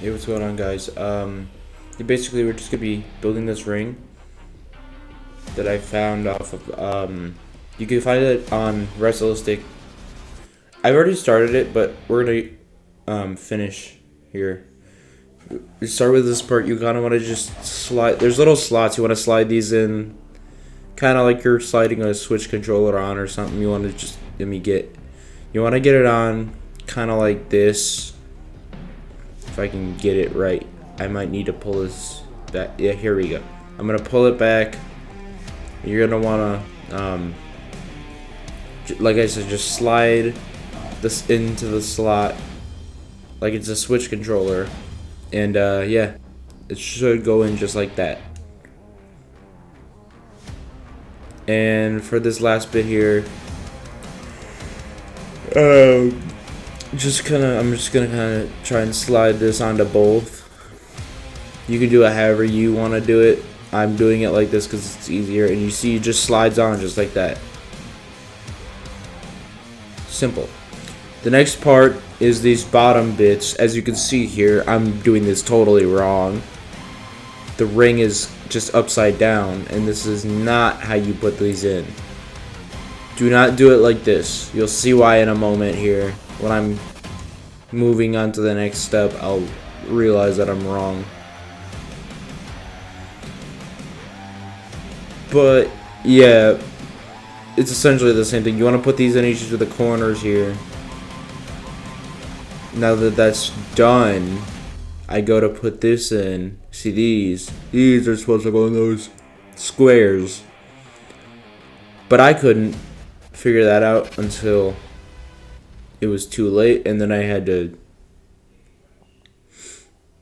Hey, what's going on, guys? Basically, we're just gonna be building this ring that I found off of, you can find it on wrestlistic. I've already started it, but we're gonna, finish here. We start with this part. You kind of want to just slide, there's little slots, you want to slide these in, kind of like you're sliding a Switch controller on or something. You want to just, you want to get it on, kind of like this. If I can get it right, I might need to pull this back. Yeah, here we go. I'm gonna pull it back. You're gonna wanna, like I said, just slide this into the slot like it's a Switch controller, and yeah, it should go in just like that. And for this last bit here, I'm just gonna kind of try and slide this onto both. You can do it however you want to do it. I'm doing it like this because it's easier, and you see it just slides on just like that. Simple. The next part is these bottom bits. As you can see here, I'm doing this totally wrong. The ring is just upside down, and this is not how you put these in. Do not do it like this. You'll see why in a moment here. When I'm moving on to the next step, I'll realize that I'm wrong. But yeah, it's essentially the same thing. You want to put these in each of the corners here. Now that that's done, I go to put this in. See, these are supposed to go in those squares, but I couldn't figure that out until it was too late, and then I had to,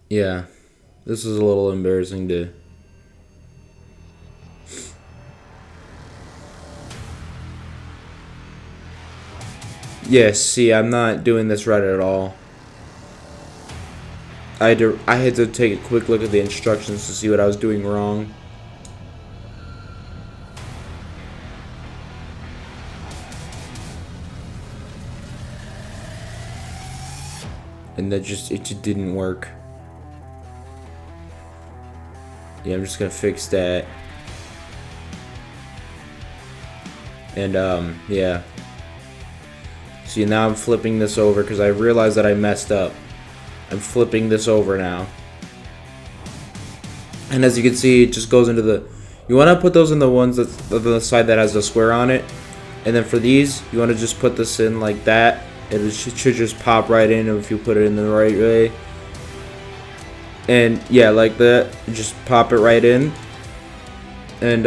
yeah, this is a little embarrassing to, yes, see, I'm not doing this right at all. I had to take a quick look at the instructions to see what I was doing wrong. And it just didn't work. Yeah, I'm just gonna fix that. And yeah. See, now I'm flipping this over because I realized that I messed up. I'm flipping this over now. And as you can see, it just goes into the, you want to put those in the ones that's on the side that has the square on it. And then for these, you want to just put this in like that. It should just pop right in if you put it in the right way. And yeah, like that. Just pop it right in. And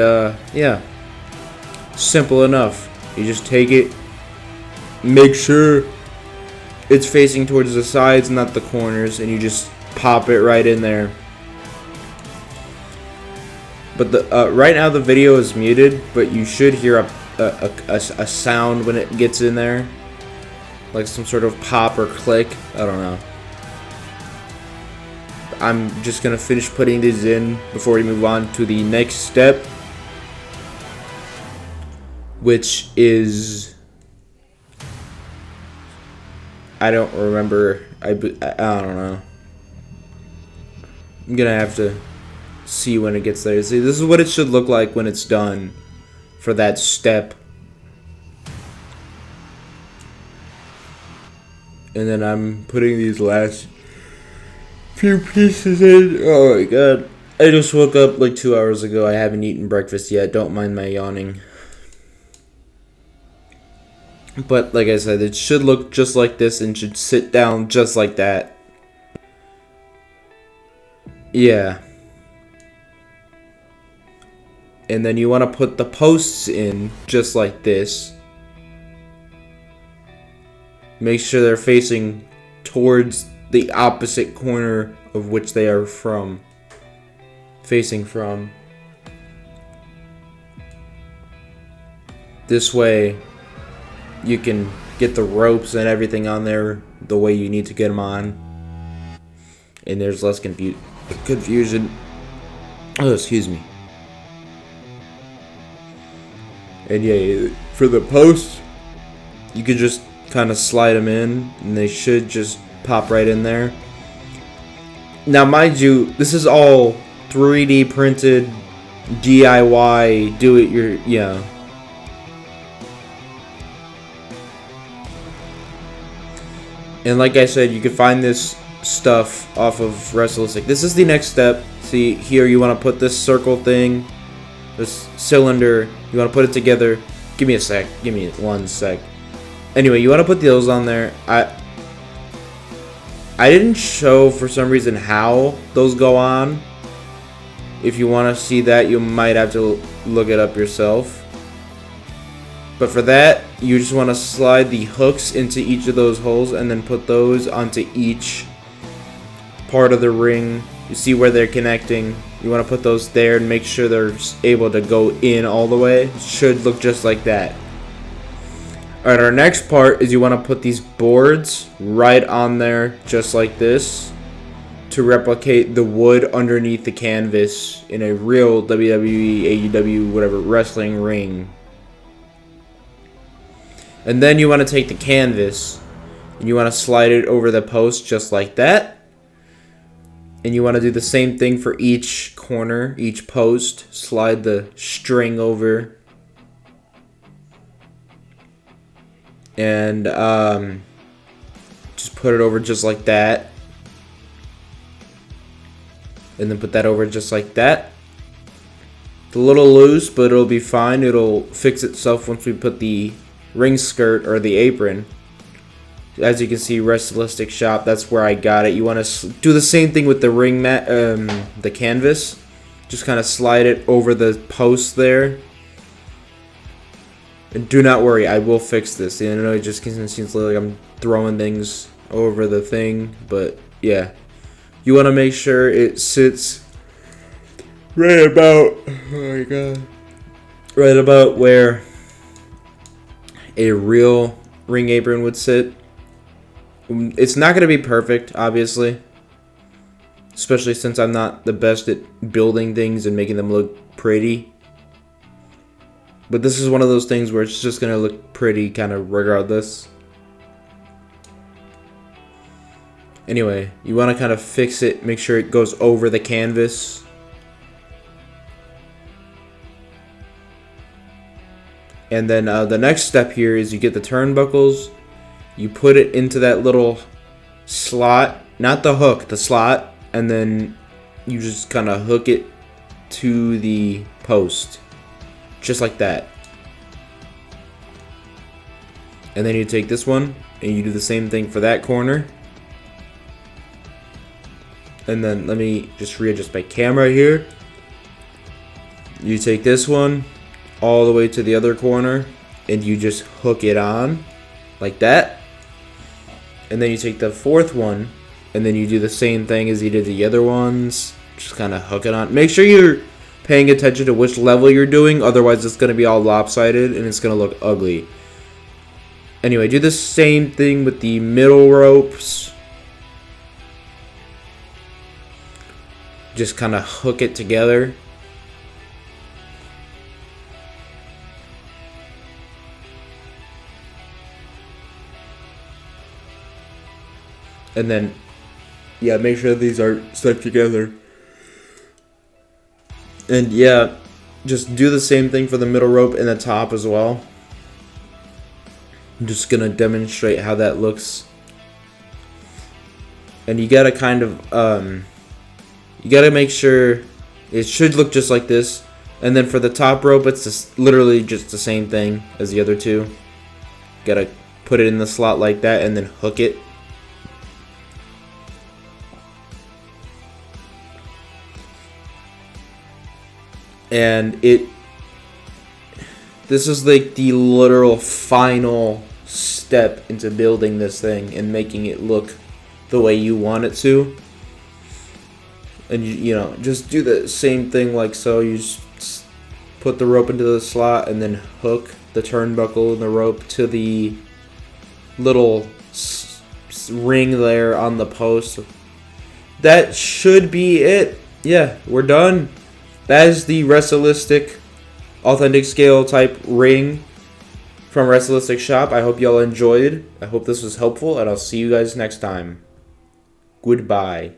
yeah. Simple enough. You just take it. Make sure it's facing towards the sides, not the corners. And you just pop it right in there. But the right now the video is muted. But you should hear a sound when it gets in there. Like some sort of pop or click. I don't know. I'm just gonna finish putting these in before we move on to the next step, which is, I don't remember. I don't know. I'm gonna have to see when it gets there. See, this is what it should look like when it's done for that step. And then I'm putting these last few pieces in. Oh my god. I just woke up like 2 hours ago. I haven't eaten breakfast yet. Don't mind my yawning. But like I said, it should look just like this and should sit down just like that. Yeah. And then you want to put the posts in just like this. Make sure they're facing towards the opposite corner of which they are facing from. This way, you can get the ropes and everything on there the way you need to get them on. And there's less confusion. Oh, excuse me. And yeah, for the posts, you could just kind of slide them in, and they should just pop right in there. Now, mind you, this is all 3D printed, DIY, do it your, And like I said, you can find this stuff off of wrestlistic. This is the next step. See here, you want to put this circle thing, this cylinder, you want to put it together. Give me a sec. Give me 1 sec. Anyway, you want to put those on there. I didn't show for some reason how those go on. If you want to see that, you might have to look it up yourself. But for that, you just want to slide the hooks into each of those holes and then put those onto each part of the ring. You see where they're connecting. You want to put those there and make sure they're able to go in all the way. It should look just like that. Alright, our next part is you want to put these boards right on there, just like this, to replicate the wood underneath the canvas in a real WWE, AEW, whatever, wrestling ring. And then you want to take the canvas and you want to slide it over the post just like that. And you want to do the same thing for each corner, each post. Slide the string over. And just put it over just like that. And then put that over just like that. It's a little loose, but it'll be fine. It'll fix itself once we put the ring skirt or the apron. As you can see, wrestlistic shop, that's where I got it. You want to do the same thing with the ring mat, the canvas. Just kind of slide it over the post there. And do not worry, I will fix this. I know it just seems like I'm throwing things over the thing, but yeah. You want to make sure it sits right about, oh my god, right about where a real ring apron would sit. It's not going to be perfect, obviously, especially since I'm not the best at building things and making them look pretty. But this is one of those things where it's just going to look pretty kind of regardless. Anyway, you want to kind of fix it, make sure it goes over the canvas. And then the next step here is you get the turnbuckles. You put it into that little slot, not the hook, the slot, and then you just kind of hook it to the post, just like that. And then you take this one and you do the same thing for that corner. And then let me just readjust my camera here. You take this one all the way to the other corner and you just hook it on like that. And then you take the fourth one and then you do the same thing as you did the other ones. Just kind of hook it on. Make sure you're paying attention to which level you're doing, otherwise it's going to be all lopsided and it's going to look ugly. Anyway, do the same thing with the middle ropes. Just kind of hook it together. And then, yeah, make sure these are stuck together. And yeah, just do the same thing for the middle rope and the top as well. I'm just gonna demonstrate how that looks. And you gotta kind of, you gotta make sure it should look just like this. And then for the top rope, it's just literally just the same thing as the other two. Gotta put it in the slot like that and then hook it. And this is like the literal final step into building this thing and making it look the way you want it to. And you know, just do the same thing like so. You just put the rope into the slot and then hook the turnbuckle and the rope to the little ring there on the post. That should be it. Yeah, we're done. That is the wrestlistic authentic scale type ring from Wrestlistic Shop. I hope y'all enjoyed. I hope this was helpful, and I'll see you guys next time. Goodbye.